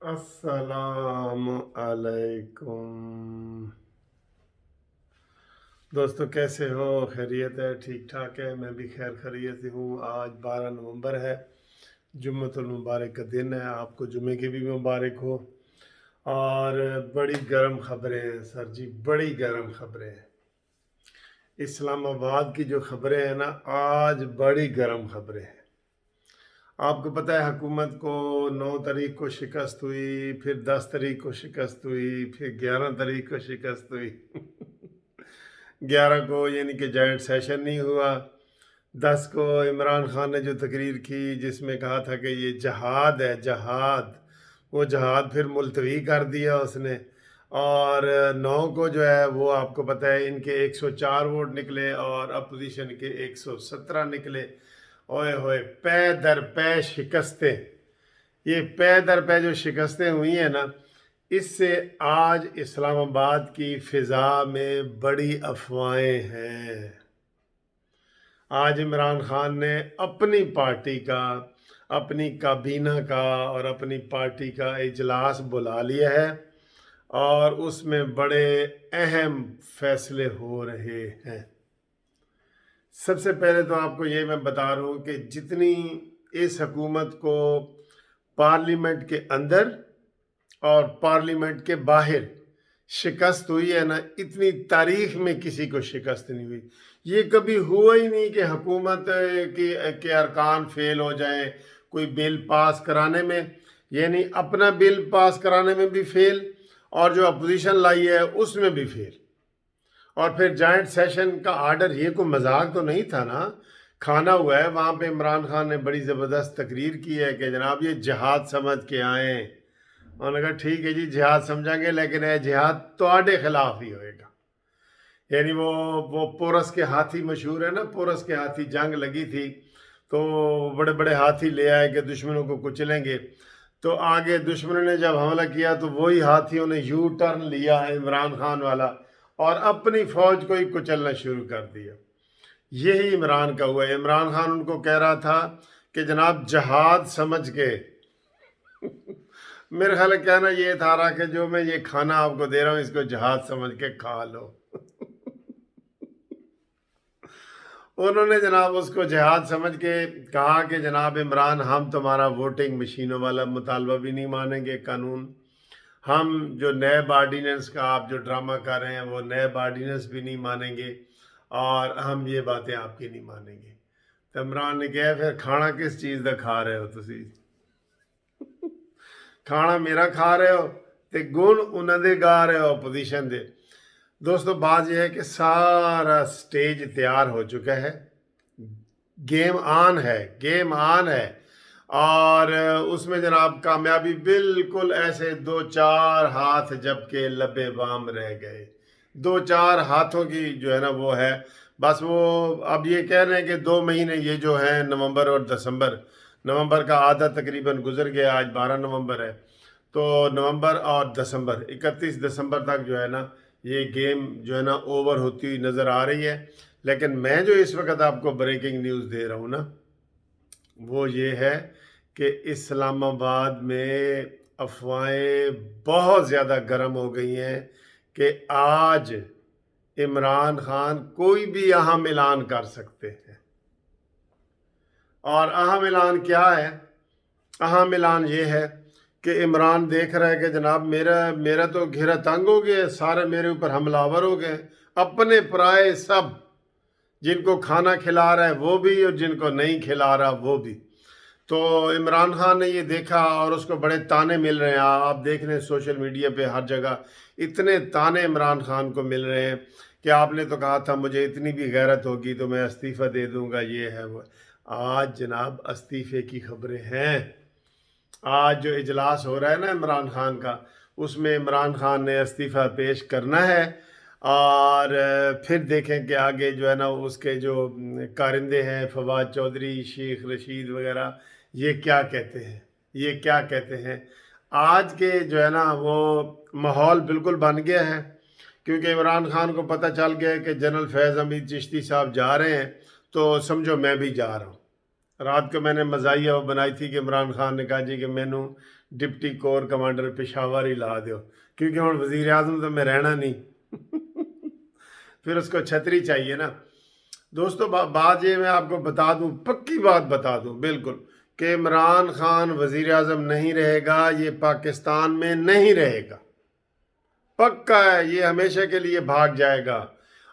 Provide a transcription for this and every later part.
अस्सलाम अलैकुम। दोस्तों कैसे हो? खैरियत है? ठीक ठाक है? मैं भी खैर खैरियत से हूँ। आज 12 नवंबर है, जुम्मतुल मुबारक का दिन है। आपको जुम्मे की भी मुबारक हो। और बड़ी गर्म खबरें हैं सर जी, बड़ी गर्म खबरें हैं। इस्लामाबाद की जो खबरें हैं ना, आज बड़ी गर्म खबरें हैं। आपको पता है हुकूमत को 9 तारीख को शिकस्त हुई, फिर 10 तारीख को शिकस्त हुई, फिर 11 तारीख को शिकस्त हुई। 11 को यानी कि जॉइंट सेशन नहीं हुआ। 10 को इमरान खान ने जो तकरीर की जिसमें कहा था कि ये जहाद है, जहाद, वो जहाद फिर मुलतवी कर दिया उसने। और 9 को जो है वो आपको पता है इनके 104 वोट निकले और अपोजिशन के 117 निकले। ओए होए, पै दर पै शिकस्तें। ये पै दर पै जो शिकस्तें हुई हैं ना, इससे आज इस्लामाबाद की फ़िज़ा में बड़ी अफवाहें हैं। आज इमरान खान ने अपनी पार्टी का, अपनी काबीना का और अपनी पार्टी का इजलास बुला लिया है और उसमें बड़े अहम फैसले हो रहे हैं। सबसे पहले तो आपको ये मैं बता रहा हूँ कि जितनी इस हुकूमत को पार्लियामेंट के अंदर और पार्लियामेंट के बाहर शिकस्त हुई है ना, इतनी तारीख में किसी को शिकस्त नहीं हुई। ये कभी हुआ ही नहीं कि हुकूमत के अरकान फेल हो जाएं कोई बिल पास कराने में, यानी अपना बिल पास कराने में भी फेल और जो अपोजिशन लाई है उसमें भी फेल। और फिर जॉइंट सेशन का आर्डर, ये कोई मजाक तो नहीं था ना। खाना हुआ है वहाँ पे, इमरान खान ने बड़ी ज़बरदस्त तकरीर की है कि जनाब ये जिहाद समझ के आए। उन्होंने कहा ठीक है जी, जिहाद समझेंगे, लेकिन यह जिहाद तो खिलाफ ही होएगा। यानी वो पोरस के हाथी मशहूर है ना, पोरस के हाथी जंग लगी थी तो बड़े बड़े हाथी ले आए कि दुश्मनों को कुचलेंगे। तो आगे दुश्मनों ने जब हमला किया तो वही हाथियों ने यू टर्न लिया इमरान खान वाला और अपनी फौज को ही कुचलना शुरू कर दिया। यही इमरान का हुआ। इमरान खान उनको कह रहा था कि जनाब जहाद समझ के मेरे ख्याल है कहना ये था रहा कि जो मैं ये खाना आपको दे रहा हूँ इसको जहाज समझ के खा लो। उन्होंने जनाब उसको जहाज समझ के कहा कि जनाब इमरान, हम तुम्हारा वोटिंग मशीनों वाला मुतालबा भी नहीं मानेंगे, कानून। हम जो नैब आर्डीनेंस का आप जो ड्रामा कर रहे हैं वो नैब आर्डीनेंस भी नहीं मानेंगे और हम ये बातें आपकी नहीं मानेंगे। तो इमरान ने कहा फिर खाना किस चीज़ का खा रहे हो तुसी? खाना मेरा खा रहे हो ते गुण उन्होंने गा रहे हो अपोजिशन दे। दोस्तों बात यह है कि सारा स्टेज तैयार हो चुका है, गेम ऑन है, गेम ऑन है। और उसमें जनाब कामयाबी बिल्कुल ऐसे दो चार हाथ जब के लबे बाम रह गए। दो चार हाथों की जो है ना वो है, बस वो अब ये कह रहे हैं कि 2 महीने ये जो है नवंबर और दिसंबर, नवंबर का आधा तकरीबन गुजर गया, आज 12 नवंबर है। तो नवंबर और दिसंबर 31 दिसंबर तक जो है ना ये गेम जो है ना ओवर होती हुई नज़र आ रही है। लेकिन मैं जो इस वक्त आपको ब्रेकिंग न्यूज़ दे रहा हूँ ना, वो ये है कि इस्लामाबाद में अफवाहें बहुत ज़्यादा गर्म हो गई हैं कि आज इमरान खान कोई भी अहम ऐलान कर सकते हैं। और अहम ऐलान क्या है? अहम ऐलान ये है कि इमरान देख रहा है कि जनाब मेरा मेरा तो घेरा तंग हो गया, सारे मेरे ऊपर हमलावर हो गए, अपने पराए सब, जिनको खाना खिला रहा है वो भी और जिनको नहीं खिला रहा वो भी। तो इमरान खान ने ये देखा और उसको बड़े ताने मिल रहे हैं। आप देख रहे हैं सोशल मीडिया पे हर जगह इतने ताने इमरान खान को मिल रहे हैं कि आपने तो कहा था मुझे इतनी भी गैरत होगी तो मैं इस्तीफ़ा दे दूंगा, ये है वो। आज जनाब इस्तीफ़े की खबरें हैं। आज जो इजलास हो रहा है ना इमरान खान का, उसमें इमरान खान ने इस्तीफ़ा पेश करना है। और फिर देखें कि आगे जो है ना उसके जो कारिंदे हैं फवाद चौधरी, शेख रशीद वगैरह, ये क्या कहते हैं, ये क्या कहते हैं। आज के जो है ना वो माहौल बिल्कुल बन गया है, क्योंकि इमरान खान को पता चल गया है कि जनरल फैज़ हमीद चिश्ती साहब जा रहे हैं, तो समझो मैं भी जा रहा हूँ। रात को मैंने मज़ाहिया वो बनाई थी कि इमरान खान ने कहा जी कि मैनू डिप्टी कोर कमांडर पेशावर ही ला दो, क्योंकि हम वज़ीर आज़म तो मैं रहना नहीं फिर उसको छतरी चाहिए ना। दोस्तों बात ये मैं आपको बता दूं, पक्की बात बता दूं बिल्कुल, कि इमरान खान वज़ीर आज़म नहीं रहेगा, ये पाकिस्तान में नहीं रहेगा, पक्का है, ये हमेशा के लिए भाग जाएगा।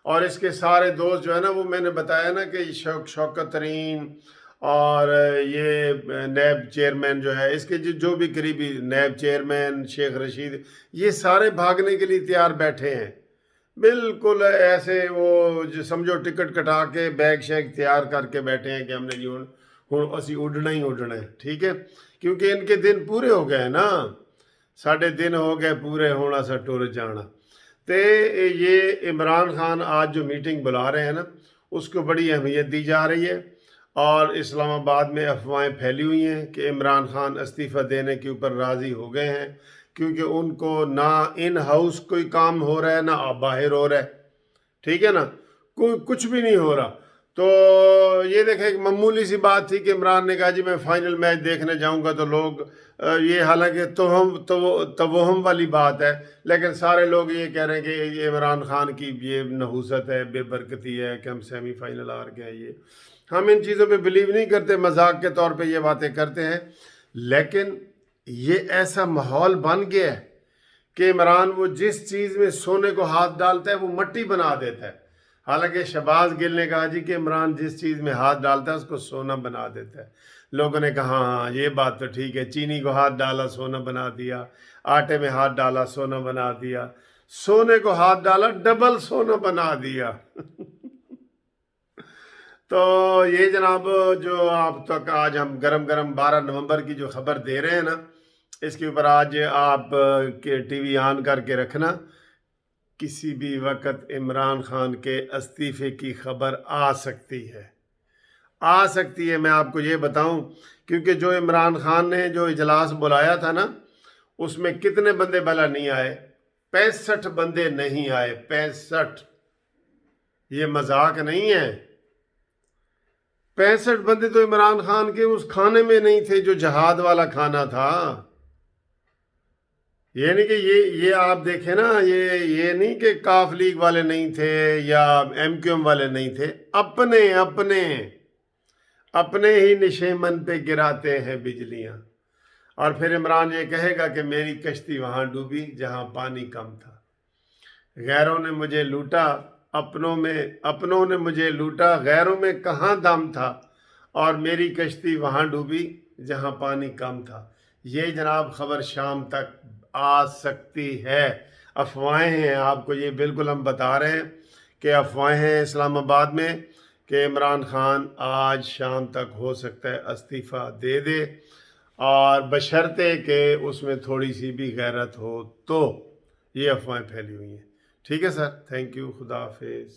और इसके सारे दोस्त जो है ना, वो मैंने बताया ना कि शौकत तरीन और ये नैब चेयरमैन जो है, इसके जो भी करीबी नैब चेयरमैन शेख रशीद, ये सारे भागने के लिए तैयार बैठे हैं, बिल्कुल ऐसे वो जो समझो टिकट कटा के बैग शैग तैयार करके बैठे हैं कि हमने जी हुण असी उड़ना ही उड़ना है, ठीक है, क्योंकि इनके दिन पूरे हो गए ना, साढ़े दिन हो गए पूरे, होना सा टुर जाना। तो ये इमरान खान आज जो मीटिंग बुला रहे हैं ना, उसको बड़ी अहमियत दी जा रही है। और इस्लामाबाद में अफवाहें फैली हुई हैं कि इमरान खान इस्तीफ़ा देने के ऊपर राज़ी हो गए हैं, क्योंकि उनको ना इन हाउस कोई काम हो रहा है ना बाहर हो रहा है, ठीक है ना, कोई कुछ भी नहीं हो रहा। तो ये देखें, एक मामूली सी बात थी कि इमरान ने कहा जी मैं फ़ाइनल मैच देखने जाऊंगा, तो लोग ये हालांकि तवहम वाली बात है, लेकिन सारे लोग ये कह रहे हैं कि ये इमरान खान की ये नहूसत है, बेबरकती है कि हम सेमीफाइनल हार गए। ये हम इन चीज़ों पे बिलीव नहीं करते, मजाक के तौर पे ये बातें करते हैं, लेकिन ये ऐसा माहौल बन गया है कि इमरान वो जिस चीज़ में सोने को हाथ डालता है वो मट्टी बना देता है। हालांकि शहबाज गिल ने कहा जी कि इमरान जिस चीज़ में हाथ डालता है उसको सोना बना देता है। लोगों ने कहा हाँ ये बात तो ठीक है, चीनी को हाथ डाला सोना बना दिया, आटे में हाथ डाला सोना बना दिया, सोने को हाथ डाला डबल सोना बना दिया तो ये जनाब जो आप तक आज हम गरम गरम 12 नवंबर की जो खबर दे रहे हैं ना, इसके ऊपर आज आप के टीवी ऑन करके रखना, किसी भी वक्त इमरान खान के इस्तीफे की खबर आ सकती है, आ सकती है। मैं आपको ये बताऊं, क्योंकि जो इमरान खान ने जो इजलास बुलाया था ना, उसमें कितने बंदे भला नहीं आए? 65 बंदे नहीं आए, 65। ये मजाक नहीं है, 65 बंदे तो इमरान खान के उस खाने में नहीं थे जो जहाद वाला खाना था। ये नहीं कि ये आप देखें ना, ये नहीं कि काफ लीग वाले नहीं थे या MQM वाले नहीं थे, अपने अपने अपने ही निशेमन पे गिराते हैं बिजलियां। और फिर इमरान ये कहेगा कि मेरी कश्ती वहां डूबी जहां पानी कम था, गैरों ने मुझे लूटा, अपनों ने मुझे लूटा, गैरों में कहाँ दम था, और मेरी कश्ती वहां डूबी जहां पानी कम था। ये जनाब खबर शाम तक आ सकती है। अफवाहें हैं, आपको ये बिल्कुल हम बता रहे हैं कि अफवाहें हैं इस्लामाबाद में कि इमरान खान आज शाम तक हो सकता है इस्तीफ़ा दे दे, और बशर्ते कि उसमें थोड़ी सी भी गैरत हो तो। ये अफवाहें फैली हुई हैं। ठीक है सर, थैंक यू, खुदा हाफिज़।